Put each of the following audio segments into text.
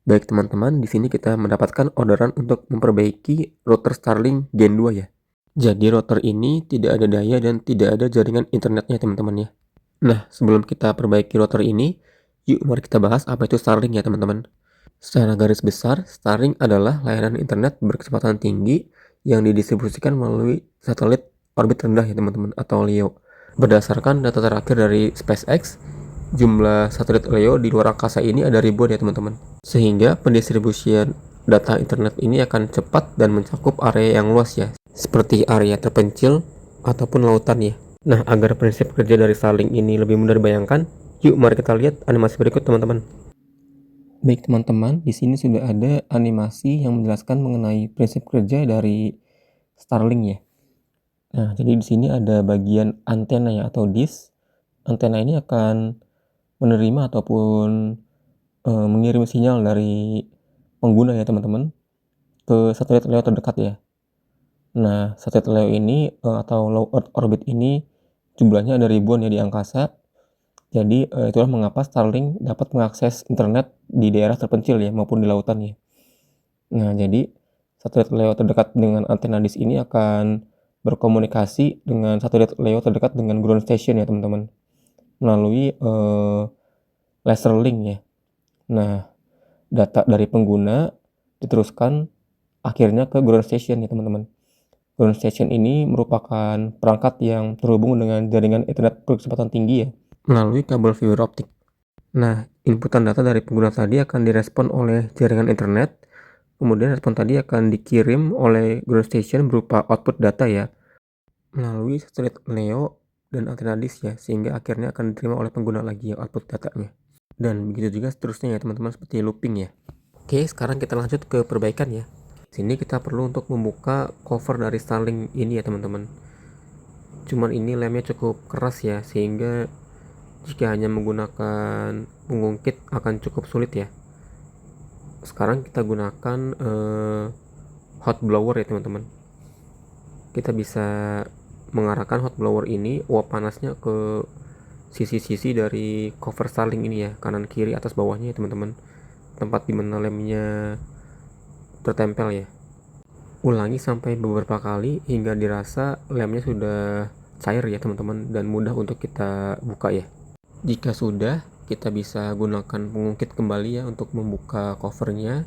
Baik teman-teman, di sini kita mendapatkan orderan untuk memperbaiki router Starlink Gen 2 ya. Jadi router ini tidak ada daya dan tidak ada jaringan internetnya teman-teman ya. Nah, sebelum kita perbaiki router ini, yuk mari kita bahas apa itu Starlink ya teman-teman. Secara garis besar, Starlink adalah layanan internet berkecepatan tinggi yang didistribusikan melalui satelit orbit rendah ya teman-teman, atau LEO. Berdasarkan data terakhir dari SpaceX, jumlah satelit LEO di luar angkasa ini ada ribuan ya teman-teman. Sehingga pendistribusian data internet ini akan cepat dan mencakup area yang luas ya, seperti area terpencil ataupun lautan ya. Nah, agar prinsip kerja dari Starlink ini lebih mudah dibayangkan, yuk mari kita lihat animasi berikut teman-teman. Baik teman-teman, di sini sudah ada animasi yang menjelaskan mengenai prinsip kerja dari Starlink ya. Nah, jadi di sini ada bagian antena ya atau dish. Antena ini akan menerima ataupun mengirim sinyal dari pengguna ya teman-teman ke satelit LEO terdekat ya. Nah, satelit LEO ini atau low Earth orbit ini jumlahnya ada ribuan ya di angkasa. Jadi itulah mengapa Starlink dapat mengakses internet di daerah terpencil ya maupun di lautan ya. Nah, jadi satelit LEO terdekat dengan antena dish ini akan berkomunikasi dengan satelit LEO terdekat dengan ground station ya teman-teman, melalui laser link ya. Nah, data dari pengguna diteruskan akhirnya ke ground station ya teman-teman. Ground station ini merupakan perangkat yang terhubung dengan jaringan internet berkecepatan tinggi ya, melalui kabel fiber optik. Nah, inputan data dari pengguna tadi akan direspon oleh jaringan internet, kemudian respon tadi akan dikirim oleh ground station berupa output data ya, melalui satelit LEO dan antena dish ya, sehingga akhirnya akan diterima oleh pengguna lagi ya output datanya. Dan begitu juga seterusnya ya teman-teman, seperti looping ya. Oke, sekarang kita lanjut ke perbaikan ya. Sini kita perlu untuk membuka cover dari Starlink ini ya teman-teman. Cuman ini lemnya cukup keras ya, sehingga jika hanya menggunakan pengungkit akan cukup sulit ya. Sekarang kita gunakan hot blower ya teman-teman. Kita bisa mengarahkan hot blower ini uap panasnya ke sisi-sisi dari cover Starlink ini ya, kanan kiri atas bawahnya ya teman-teman, tempat dimana lemnya tertempel ya. Ulangi sampai beberapa kali hingga dirasa lemnya sudah cair ya teman-teman dan mudah untuk kita buka ya. Jika sudah, kita bisa gunakan pengungkit kembali ya untuk membuka covernya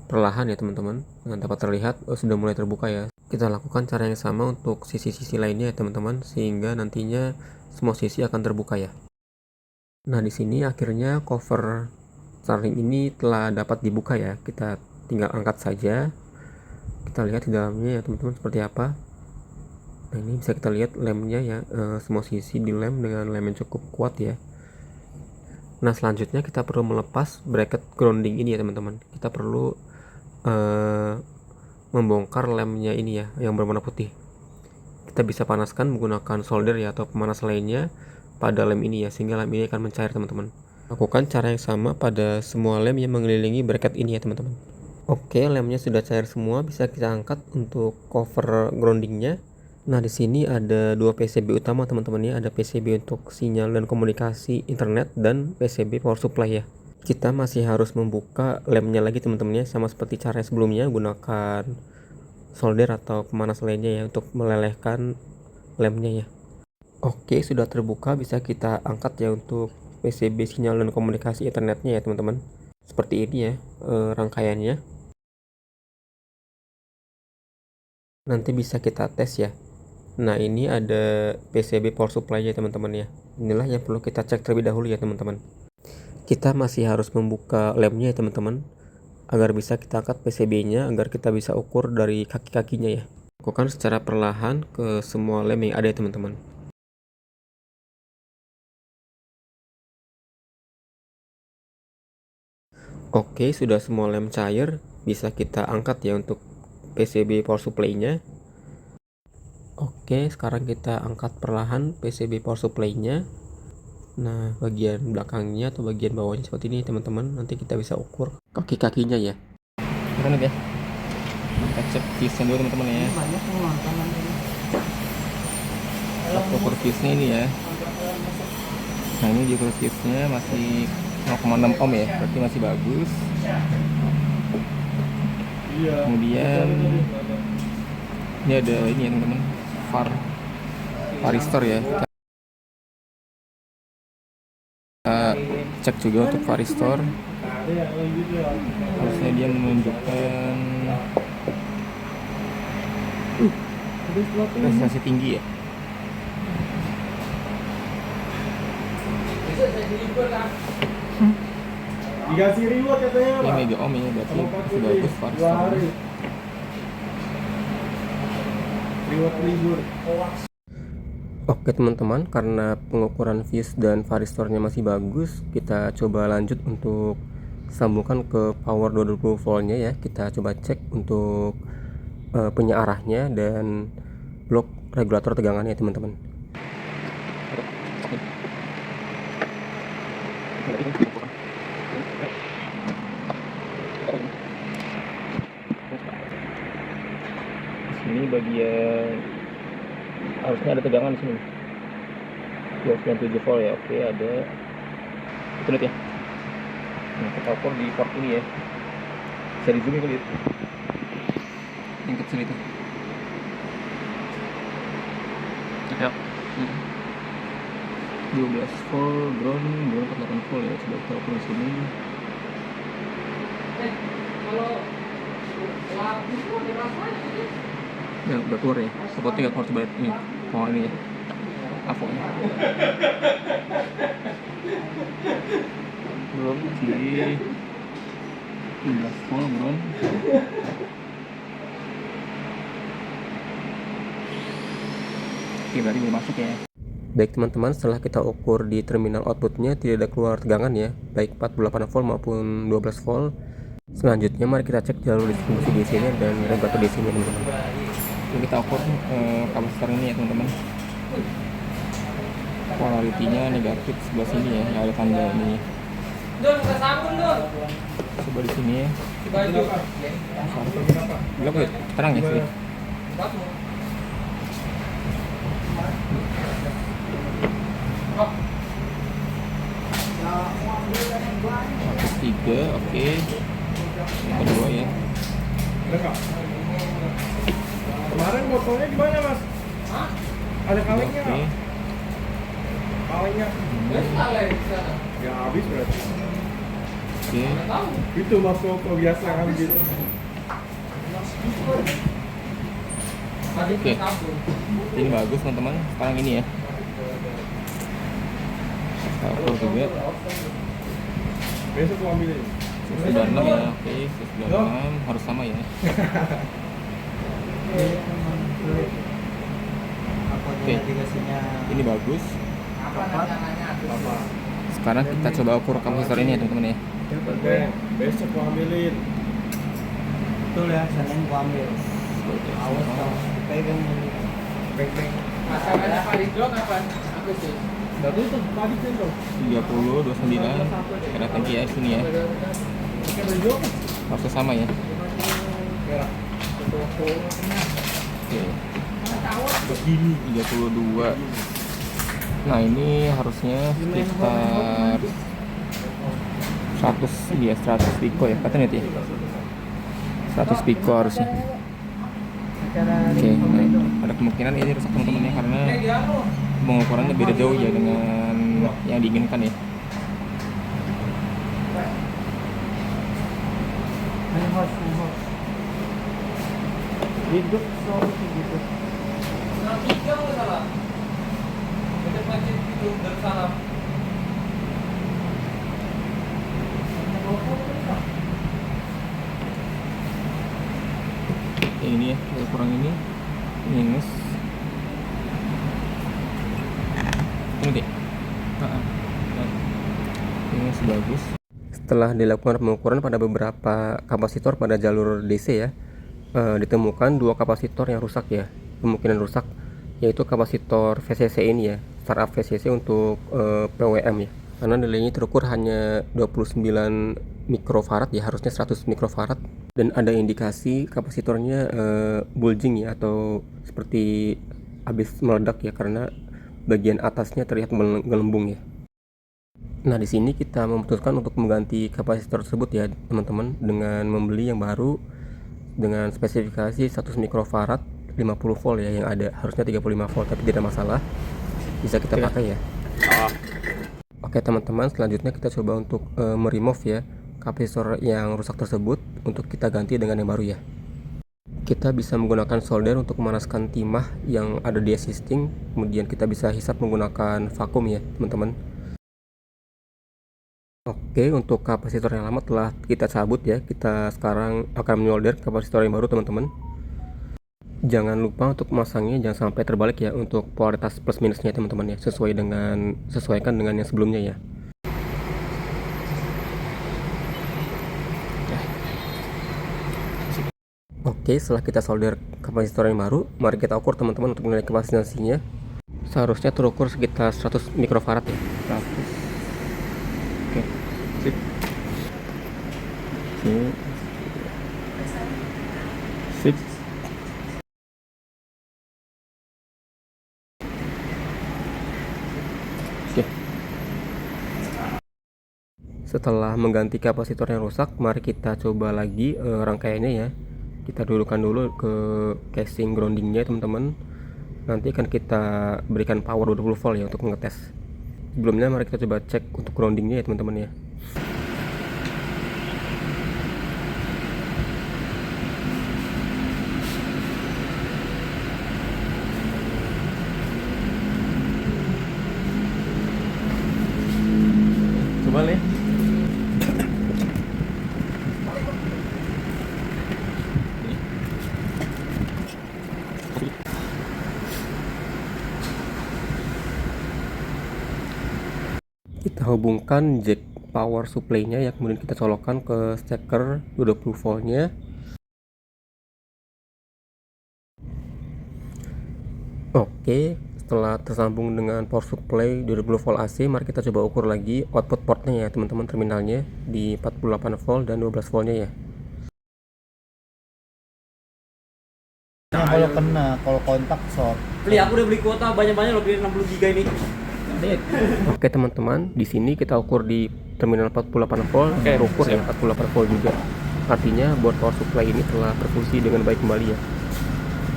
perlahan ya teman-teman, dengan dapat terlihat sudah mulai terbuka ya. Kita lakukan cara yang sama untuk sisi-sisi lainnya ya teman-teman, sehingga nantinya semua sisi akan terbuka ya. Nah, di sini akhirnya cover Starlink ini telah dapat dibuka ya. Kita tinggal angkat saja. Kita lihat di dalamnya ya teman-teman seperti apa. Nah, ini bisa kita lihat lemnya ya, semua sisi dilem dengan lem yang cukup kuat ya. Nah, selanjutnya kita perlu melepas bracket grounding ini ya teman-teman. Kita perlu membongkar lemnya ini ya, yang berwarna putih. Kita bisa panaskan menggunakan solder ya atau pemanas lainnya pada lem ini ya, sehingga lem ini akan mencair teman-teman. Lakukan cara yang sama pada semua lem yang mengelilingi bracket ini ya teman-teman. Oke, lemnya sudah cair semua, bisa kita angkat untuk cover groundingnya. Nah, di sini ada dua PCB utama teman-teman ya, ada PCB untuk sinyal dan komunikasi internet dan PCB power supply ya. Kita masih harus membuka lemnya lagi teman-teman ya, sama seperti cara sebelumnya, gunakan solder atau pemanas lainnya ya untuk melelehkan lemnya ya. Oke, sudah terbuka, bisa kita angkat ya untuk PCB sinyal dan komunikasi internetnya ya teman-teman. Seperti ini ya rangkaiannya. Nanti bisa kita tes ya. Nah, ini ada PCB power supply ya teman-teman ya. Inilah yang perlu kita cek terlebih dahulu ya teman-teman. Kita masih harus membuka lemnya ya teman-teman, agar bisa kita angkat PCB-nya, agar kita bisa ukur dari kaki-kakinya ya. Lakukan secara perlahan ke semua lem yang ada ya teman-teman. Oke, sudah semua lem cair, bisa kita angkat ya untuk PCB power supply-nya. Oke, sekarang kita angkat perlahan PCB power supply-nya. Nah, bagian belakangnya atau bagian bawahnya seperti ini teman-teman. Nanti kita bisa ukur kaki-kakinya ya. Kita lihat ya. Kita cek fuse-nya dulu teman-teman ya. Kita ukur fuse-nya ini ya. Nah, ini diukur fuse-nya masih 0,6 ohm ya, berarti masih bagus. Kemudian ini ada ini ya teman-teman, varistor ya. Kita cek juga untuk varistor. Harusnya dia menunjukkan prestasi tinggi ya. Dikasih reward katanya Ini mega ohm ya, berarti masih bagus varistor. Reward libur. Oke teman-teman, karena pengukuran fuse dan varistornya masih bagus, kita coba lanjut untuk sambungkan ke power 220 voltnya ya. Kita coba cek untuk penyearahnya dan blok regulator tegangannya teman-teman. Ini bagian harusnya ada tegangan di sini. 297 volt ya. Oke, ada. Itu lihat ya. Nah, kita ukur di port ini ya. Bisa di zoom kali ya. Yang kecil itu. Ya. 12 volt, ground 48 volt ya. Coba kita ukur di sini. Kalau waktu itu ada rasanya gitu. Ya, udah keluar ya. Spotnya nggak keluar, coba lihat ini. Oh ini ya. Avonya. Belum di 12 volt belum. Oke, berarti belum masuk ya. Baik teman-teman, setelah kita ukur di terminal outputnya tidak ada keluar tegangan ya, baik 48 volt maupun 12 volt. Selanjutnya mari kita cek jalur distribusi DC-nya dan regulator DC-nya teman-teman. Ini kita ukur kapasitor ini ya teman-teman. Polaritinya negatif sebelah sini ya, yang ada tanda ini. Don, buka sabun Don. Coba di sini ya. Baju. Gelap ya? Terang ya sih. Tiga, oke. Yang kedua ya. Kemarin botolnya gimana mas? Hah? Ada kalengnya Oke. nggak? Kalengnya? Terus kaleng di sana. Ya habis berarti. Oke. Nggak tahu. Itu mas Koko biasa kan gitu. Tadi Oke. sabun. Ini bagus teman-teman. Sekarang ini ya. Kita ukur juga. Besok gua ambilin. Sudah 6 ya. Oke, sudah 6 harus sama ya. Oke. Ini bagus. Sekarang kita coba ukur kapasitor ini ya teman-teman ya. Oke, besok gua ambilin. Betul ya, Senin gua ambil. Awas kalau pegang beng-beng. Masalahnya Pak Ridwan apa? Apa sih? Bagus tuh, tadi tuh. 30, 29. Kita lagi ya di sini ya. Pakai baju. Harusnya sama ya. Merah. Oke. Begini. 32. Nah, ini harusnya sekitar 100 ya, 100 piko ya. Katanya ya. 100 piko harusnya. Oke, nah, ada kemungkinan ini rusak teman-teman ya, karena pengukurannya beda jauh ya dengan yang diinginkan ya. Hidup selalu gitu. Nah, 3 nggak salah. Dekat masjid itu Darussalam. Ini ya, kurang ini minus. Ini deh. Minus bagus. Setelah dilakukan pengukuran pada beberapa kapasitor pada jalur DC ya, ditemukan 2 kapasitor yang rusak ya, kemungkinan rusak, yaitu kapasitor VCC ini ya, startup VCC untuk PWM ya, karena nilainya terukur hanya 29 mikrofarad ya, harusnya 100 mikrofarad, dan ada indikasi kapasitornya bulging ya, atau seperti habis meledak ya, karena bagian atasnya terlihat menggelembung ya. Nah, di sini kita memutuskan untuk mengganti kapasitor tersebut ya, teman-teman, dengan membeli yang baru dengan spesifikasi 100 mikrofarad 50 volt ya, yang ada harusnya 35 volt, tapi tidak masalah, bisa kita pakai ya. Oke teman-teman, selanjutnya kita coba untuk meremove ya kapasitor yang rusak tersebut untuk kita ganti dengan yang baru ya. Kita bisa menggunakan solder untuk memanaskan timah yang ada di existing, kemudian kita bisa hisap menggunakan vakum ya teman-teman. Oke, untuk kapasitor yang lama telah kita cabut ya. Kita sekarang akan menyolder kapasitor yang baru teman-teman. Jangan lupa untuk memasangnya jangan sampai terbalik ya untuk polaritas plus minusnya teman-teman ya, sesuaikan dengan yang sebelumnya ya. Oke, setelah kita solder kapasitor yang baru, mari kita ukur teman-teman untuk nilai kapasitansinya. Seharusnya terukur sekitar 100 mikrofarad ya. 100. Oke, sip. Sip. Oke. Setelah mengganti kapasitor yang rusak, mari kita coba lagi rangkaiannya ya. Kita dudukkan dulu ke casing groundingnya teman-teman. Nanti akan kita berikan power 20 volt ya untuk mengetes. Sebelumnya mari kita coba cek untuk groundingnya ya teman-teman ya. Coba nih. Kita hubungkan jack power supply-nya ya, kemudian kita colokkan ke steker 20 voltnya. Oke, setelah tersambung dengan power supply 20 volt AC, mari kita coba ukur lagi output portnya ya teman-teman, terminalnya di 48 volt dan 12 voltnya ya. Nah, kalau kena, kalau kontak short. Beli, aku udah beli kuota banyak-banyak loh, beli 60 giga ini. Oke teman-teman, di sini kita ukur di terminal 48 volt, terukur ya 48 volt juga. Artinya board power supply ini telah berfungsi dengan baik kembali ya.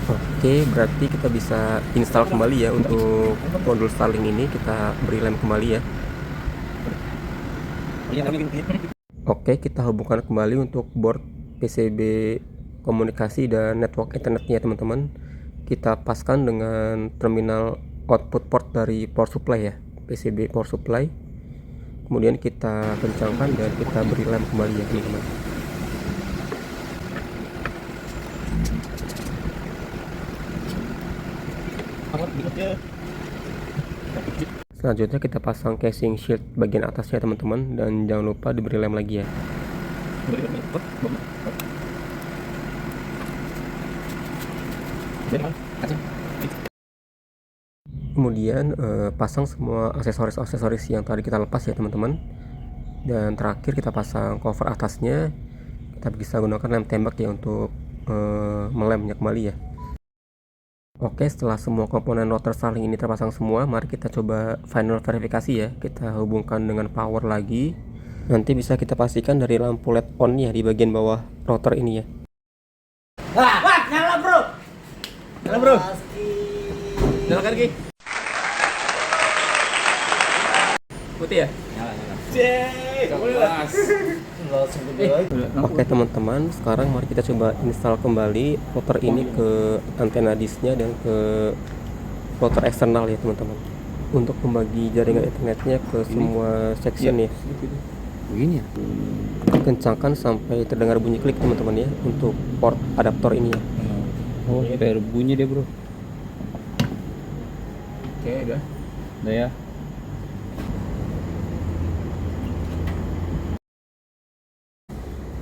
Oke, berarti kita bisa install kembali ya untuk modul Starlink ini, kita beri lem kembali ya. Oke, kita hubungkan kembali untuk board PCB komunikasi dan network internetnya teman-teman. Kita paskan dengan terminal output port dari power supply ya, PCB power supply. Kemudian kita kencangkan dan kita beri lem kembali ya teman-teman. Selanjutnya kita pasang casing shield bagian atasnya teman-teman, dan jangan lupa diberi lem lagi ya. Kemudian pasang semua aksesoris yang tadi kita lepas ya teman-teman. Dan terakhir kita pasang cover atasnya. Kita bisa gunakan lem tembak ya untuk melemnya kembali ya. Oke, setelah semua komponen rotor Starlink ini terpasang semua, mari kita coba final verifikasi ya. Kita hubungkan dengan power lagi. Nanti bisa kita pastikan dari lampu LED on ya di bagian bawah rotor ini ya. Wah, nyala bro. Nyala bro. Nyalakan Ki. Putih ya? Nyala. Oke teman-teman, sekarang mari kita coba install kembali router ini ke antena disknya dan ke router eksternal ya teman-teman, untuk membagi jaringan internetnya ke semua section ya. Begini ya? Kencangkan sampai terdengar bunyi klik teman-teman ya untuk port adaptor ini ya. Oh, bunyi deh bro. Oke, udah ya.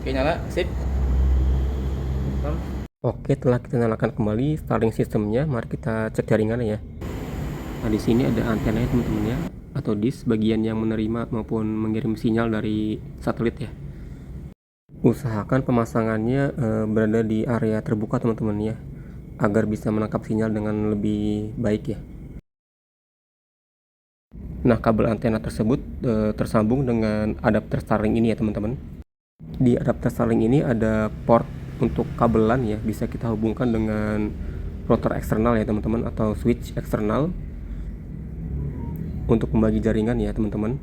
Oke, nyala, sip. Oke, telah kita nyalakan kembali Starlink sistemnya, mari kita cek jaringannya ya. Nah, di sini ada antenanya teman-teman ya, atau disk bagian yang menerima maupun mengirim sinyal dari satelit ya. Usahakan pemasangannya berada di area terbuka teman-teman ya, agar bisa menangkap sinyal dengan lebih baik ya. Nah, kabel antena tersebut tersambung dengan adapter Starlink ini ya teman-teman. Di adapter Starlink ini ada port untuk kabelan ya, bisa kita hubungkan dengan router eksternal ya teman-teman, atau switch eksternal untuk membagi jaringan ya teman-teman.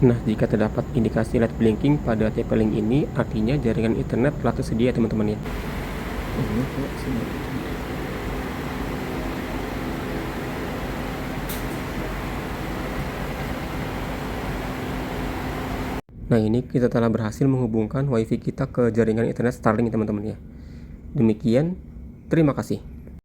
Nah, jika terdapat indikasi LED blinking pada TP-Link ini, artinya jaringan internet telah tersedia teman-teman ya. Nah, ini kita telah berhasil menghubungkan WiFi kita ke jaringan internet Starlink teman-teman ya. Demikian, terima kasih.